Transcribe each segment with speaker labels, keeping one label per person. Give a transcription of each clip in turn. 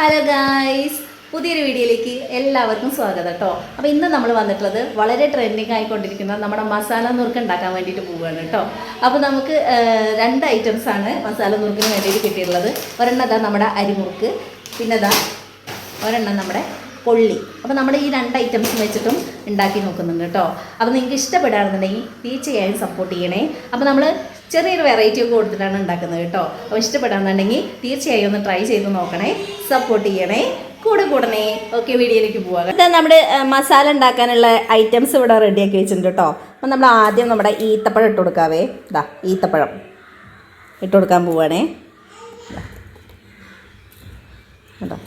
Speaker 1: Hello guys, പുതിയൊരു വീഡിയോയിലേക്ക് എല്ലാവർക്കും സ്വാഗതം കേട്ടോ. അപ്പോൾ ഇന്ന് നമ്മൾ വന്നിട്ടുള്ളത് വളരെ ട്രെൻഡിങ് ആയിക്കൊണ്ടിരിക്കുന്ന നമ്മുടെ മസാല നുറുക്ക് ഉണ്ടാക്കാൻ വേണ്ടിയിട്ട് പോവുകയാണ് കേട്ടോ. അപ്പോൾ നമുക്ക് രണ്ട് ഐറ്റംസാണ് മസാല നുറുക്കിന് വേണ്ടിയിട്ട് കിട്ടിയിട്ടുള്ളത്. ഒരെണ്ണം നമ്മുടെ അരിമുറുക്ക്, പിന്നെ ഒരെണ്ണം നമ്മുടെ പൊള്ളി. അപ്പോൾ നമ്മുടെ ഈ രണ്ട് ഐറ്റംസും വെച്ചിട്ടും ഉണ്ടാക്കി നോക്കുന്നുണ്ട് കേട്ടോ. അപ്പോൾ നിങ്ങൾക്ക് ഇഷ്ടപ്പെടുകയാണെന്നുണ്ടെങ്കിൽ തീർച്ചയായും സപ്പോർട്ട് ചെയ്യണേ. അപ്പോൾ നമ്മൾ ചെറിയൊരു വെറൈറ്റി ഒക്കെ കൊടുത്തിട്ടാണ് ഉണ്ടാക്കുന്നത് കേട്ടോ. അപ്പോൾ ഇഷ്ടപ്പെടുകയാണെന്നുണ്ടെങ്കിൽ തീർച്ചയായും ഒന്ന് ട്രൈ ചെയ്ത് നോക്കണേ, സപ്പോർട്ട് ചെയ്യണേ, കൂടണേ. ഓക്കെ, വീഡിയോയിലേക്ക് പോവാം. ഇത് നമ്മുടെ മസാല ഉണ്ടാക്കാനുള്ള ഐറ്റംസ് ഇവിടെ റെഡിയാക്കി വെച്ചിട്ടുണ്ട് കേട്ടോ. അപ്പോൾ നമ്മൾ ആദ്യം നമ്മുടെ ഈത്തപ്പഴം ഇട്ട് കൊടുക്കാവേ. ഈത്തപ്പഴം ഇട്ട് കൊടുക്കാൻ പോവുകയാണേ കേട്ടോ.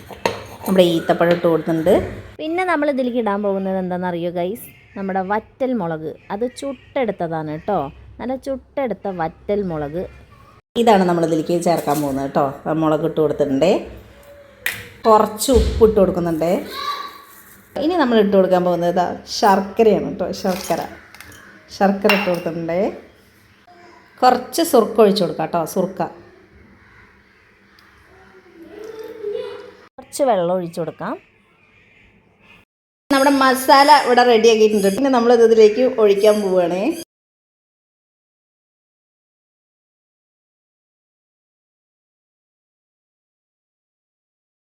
Speaker 1: നമ്മുടെ ഈത്തപ്പഴം ഇട്ട് കൊടുത്തിട്ടുണ്ട്. പിന്നെ നമ്മൾ ഇതിലേക്ക് ഇടാൻ പോകുന്നത് എന്താണെന്നറിയോ ഗൈസ്, നമ്മുടെ വറ്റൽ മുളക്. അത് ചുട്ടെടുത്തതാണ് കേട്ടോ, നല്ല ചുട്ടെടുത്ത വറ്റൽ മുളക്. ഇതാണ് നമ്മൾ ഇതിലേക്ക് ചേർക്കാൻ പോകുന്നത് കേട്ടോ. മുളക് ഇട്ട് കൊടുത്തിട്ടുണ്ട്, കുറച്ച് ഉപ്പ് ഇട്ട് കൊടുക്കുന്നുണ്ട്. ഇനി നമ്മൾ ഇട്ട് കൊടുക്കാൻ പോകുന്നത് ശർക്കരയാണ് കേട്ടോ. ശർക്കര ഇട്ട് കൊടുത്തിട്ടുണ്ട്. കുറച്ച് സുർക്ക ഒഴിച്ച് കൊടുക്കാം കേട്ടോ. കുറച്ച് വെള്ളം ഒഴിച്ച് കൊടുക്കാം. നമ്മുടെ മസാല ഇവിടെ റെഡി ആക്കിയിട്ടുണ്ട്. പിന്നെ നമ്മൾ ഇതിലേക്ക് ഒഴിക്കാൻ പോവുകയാണേ.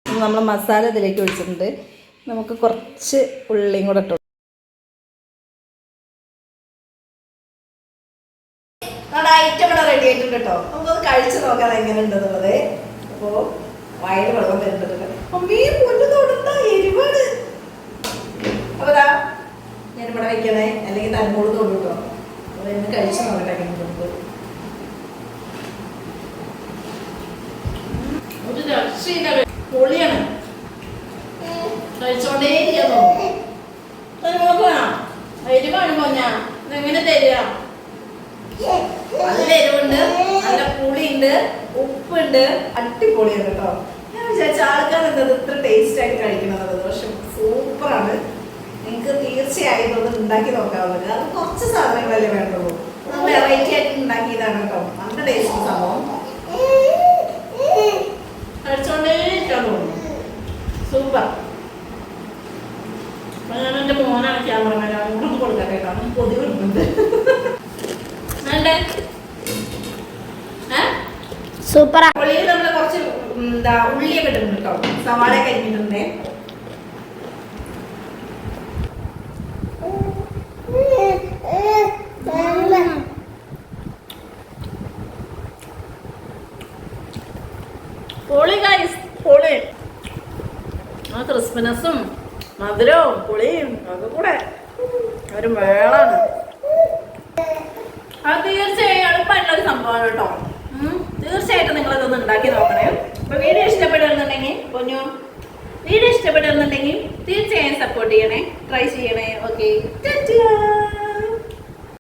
Speaker 1: നമ്മൾ മസാല ഇതിലേക്ക് ഒഴിച്ചിട്ടുണ്ട്. നമുക്ക് കുറച്ച് ഉള്ളിയും കൂടെ ഇട്ടു. നമ്മുടെ ഐറ്റം ഇവിടെ റെഡി ആയിട്ടുണ്ട് കേട്ടോ. നമുക്കത് കഴിച്ച് നോക്കാം എങ്ങനെ ഉണ്ടെന്നുള്ളത്. അപ്പോൾ വയറ് വെള്ളം വരുന്നുണ്ട്. അമ്മീ പൊന്നു തൊടുന്ന എരിവാണ്. അപ്പോൾ ഞാനിവിടെ വയ്ക്കണേ, അല്ലെങ്കിൽ തലമോള് തൊടും കേട്ടോ. അപ്പോൾ ഇന്ന് കഴിച്ച് നോക്കട്ടെ എങ്ങനെ ഉണ്ട്. ഒരു രക്ഷയില്ല, പൊളിയാണ്. കഴിച്ചോണ്ടേ ഇരിക്കാന്നോ. എരിവാണ് പോഞ്ഞ എങ്ങനെ തരിക? നല്ല എരിവുണ്ട്, നല്ല പുളിയുണ്ട്, ഉപ്പുണ്ട്, അടിപൊളിയാണ് കേട്ടോ. ഞാൻ വിചാരിച്ച ആൾക്കാർ എന്തത് ഇത്ര ടേസ്റ്റ് ആയിട്ട് കഴിക്കണമെന്നുള്ളത്. പക്ഷെ സൂപ്പറാണ്. നിങ്ങൾക്ക് തീർച്ചയായും ഒന്ന് ഉണ്ടാക്കി നോക്കാവുന്നത്. അത് കുറച്ച് സാധനങ്ങളല്ലേ വേണ്ടുള്ളൂ. നമ്മൾ വെറൈറ്റി ആയിട്ട് ഉണ്ടാക്കിയതാണ് കേട്ടോ. നല്ല ടേസ്റ്റ് സംഭവം. കഴിച്ചോണ്ടേ ഇരിക്കാൻ തോന്നുന്നു. സൂപ്പർ. ഞാൻ എൻ്റെ മോനാണ് ക്യാമറമാൻ, അങ്ങോട്ട് കൊടുക്കാൻ കേട്ടോ. പൊതി കൊടുക്കുന്നുണ്ട്. സൂപ്പർ. പൊളിയിൽ നമ്മൾ കുറച്ച് ഉള്ളിയൊക്കെ ഇട്ടിട്ടുണ്ട് കേട്ടോ. സവാള കരിഞ്ഞിട്ടുണ്ട്. പൊളി ഗൈസ്, പൊളി. ആ ക്രിസ്മസും മധുരവും പുളിയും ഒക്കെ കൂടെ ഒരു വേളാണ്. അത് തീർച്ചയായും എളുപ്പമായിട്ടുള്ളൊരു സംഭവമാണ് കേട്ടോ. തീർച്ചയായിട്ടും നിങ്ങളിതൊന്ന് ഉണ്ടാക്കി നോക്കണേ. അപ്പോൾ വീഡിയോ ഇഷ്ടപ്പെടുന്നുണ്ടെങ്കിൽ തീർച്ചയായും സപ്പോർട്ട് ചെയ്യണേ, ട്രൈ ചെയ്യണേ. ഓക്കെ.